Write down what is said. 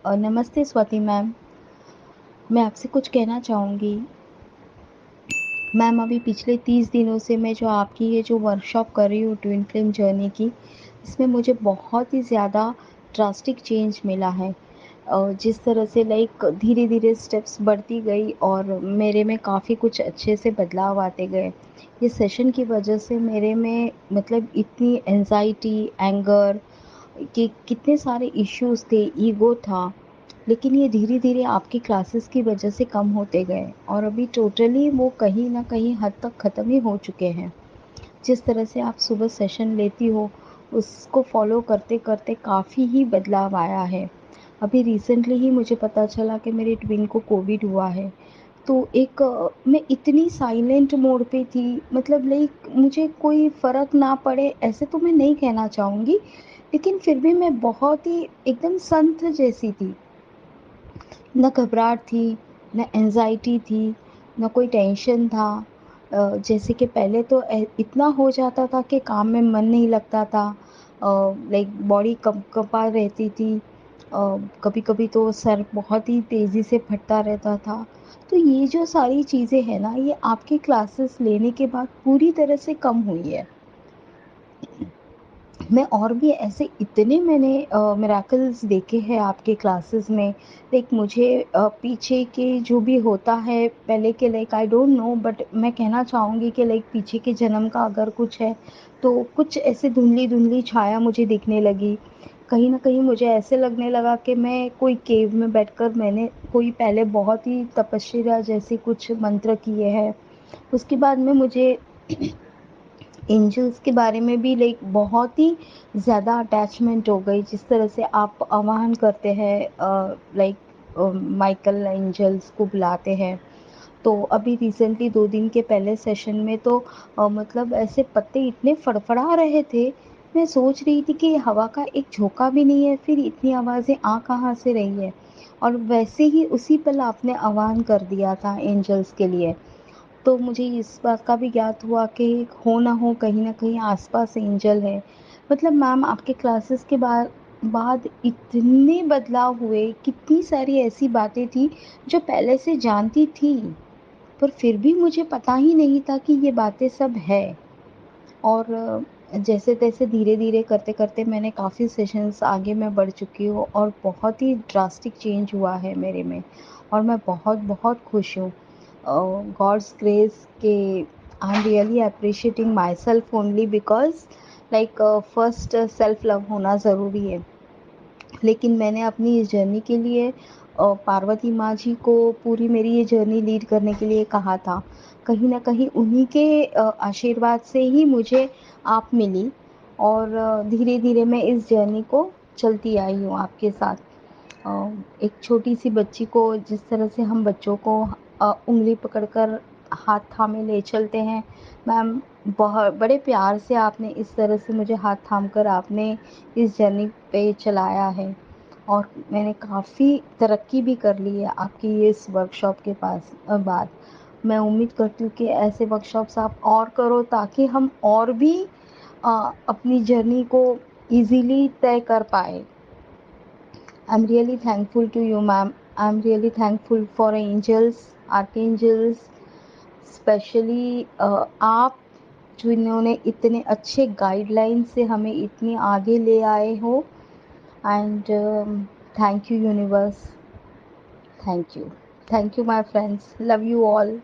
नमस्ते स्वाति मैम, मैं आपसे कुछ कहना चाहूँगी। मैम अभी पिछले 30 दिनों से मैं जो आपकी ये जो वर्कशॉप कर रही हूँ ट्विन फ्लेम जर्नी की, इसमें मुझे बहुत ही ज़्यादा ड्रास्टिक चेंज मिला है। जिस तरह से लाइक धीरे-धीरे स्टेप्स बढ़ती गई और मेरे में काफ़ी कुछ अच्छे से बदलाव आते गए। ये सेशन की वजह से मेरे में मतलब इतनी एंग्ज़ायटी, एंगर कि कितने सारे इश्यूज़ थे, ईगो था, लेकिन ये धीरे-धीरे आपकी क्लासेस की वजह से कम होते गए और अभी टोटली वो कहीं न कहीं हद तक ख़त्म ही हो चुके हैं। जिस तरह से आप सुबह सेशन लेती हो, उसको फ़ॉलो करते-करते काफ़ी ही बदलाव आया है। अभी रिसेंटली ही मुझे पता चला कि मेरी ट्विन को कोविड हुआ है। तो मैं इतनी साइलेंट मोड पे थी, मतलब लाइक मुझे कोई फ़र्क ना पड़े ऐसे तो मैं नहीं कहना चाहूँगी, लेकिन फिर भी मैं बहुत ही एकदम संत जैसी थी। ना घबराहट थी, ना एंग्ज़ायटी थी, ना कोई टेंशन था। जैसे कि पहले तो इतना हो जाता था कि काम में मन नहीं लगता था। लाइक बॉडी कँपा रहती थी। कभी-कभी तो सर बहुत ही तेज़ी से फटता रहता था। तो ये जो सारी चीज़ें हैं ना, ये आपकी क्लासेस लेने के बाद पूरी तरह से कम हुई है। मैं और भी ऐसे इतने मैंने मिरेकल्स देखे हैं आपके क्लासेस में। लाइक मुझे पीछे के जो भी होता है पहले के, like I don't know, but मैं कहना चाहूँगी कि लाइक पीछे के जन्म का अगर कुछ है तो कुछ ऐसे धुंधली-धुंधली छाया मुझे दिखने लगी। कहीं न कहीं मुझे ऐसे लगने लगा कि मैं कोई केव में बैठकर मैंने कोई पहले बहुत ही तपस्या जैसे कुछ मंत्र किए हैं। उसके बाद में मुझे एंजल्स के बारे में भी लाइक बहुत ही ज़्यादा अटैचमेंट हो गई। जिस तरह से आप आवाहन करते हैं, लाइक माइकल एंजल्स को बुलाते हैं। तो अभी रिसेंटली 2 दिन के पहले सेशन में तो मतलब ऐसे पत्ते इतने फड़फड़ा रहे थे, मैं सोच रही थी कि हवा का एक झोंका भी नहीं है, फिर इतनी आवाज़ें आ कहाँ से रही है? और वैसे ही उसी पल आपने आह्वान कर दिया था एंजल्स के लिए। तो मुझे इस बात का भी ज्ञात हुआ कि हो ना हो कहीं न कहीं आस-पास एंजल है। मतलब मैम आपके क्लासेस के बाद इतने बदलाव हुए, कितनी सारी ऐसी बातें थी जो पहले से जानती थी, पर फिर भी मुझे पता ही नहीं था कि ये बातें सब है। और जैसे-तैसे धीरे-धीरे करते-करते मैंने काफ़ी सेशंस आगे मैं बढ़ चुकी हूँ और बहुत ही ड्रास्टिक चेंज हुआ है मेरे में और मैं बहुत-बहुत खुश हूँ। गॉड्स ग्रेस के I am really appreciating my self only because like first self love होना ज़रूरी है। लेकिन मैंने अपनी इस जर्नी के लिए पार्वती माँ जी को पूरी मेरी ये जर्नी लीड करने के लिए कहा था। कहीं न कहीं उन्हीं के आशीर्वाद से ही मुझे आप मिली और धीरे-धीरे मैं इस जर्नी को चलती आई हूँ आपके साथ। एक छोटी-सी बच्ची को जिस तरह से हम बच्चों को उँगली पकड़कर हाथ थामे ले चलते हैं, मैम बड़े प्यार से आपने इस तरह से मुझे हाथ थाम कर आपने इस जर्नी पे चलाया है और मैंने काफ़ी तरक्की भी कर ली है आपकी ये इस वर्कशॉप के बाद। मैं उम्मीद करती हूँ कि ऐसे वर्कशॉप्स आप और करो ताकि हम और भी अपनी जर्नी को ईज़िली तय कर पाएँ। I'm really thankful to you, ma'am. I'm really thankful for angels, archangels, specially आप जिन्होंने इतने अच्छे गाइडलाइन से हमें इतनी आगे ले आए हो and thank you universe, thank you, thank you my friends, love you all.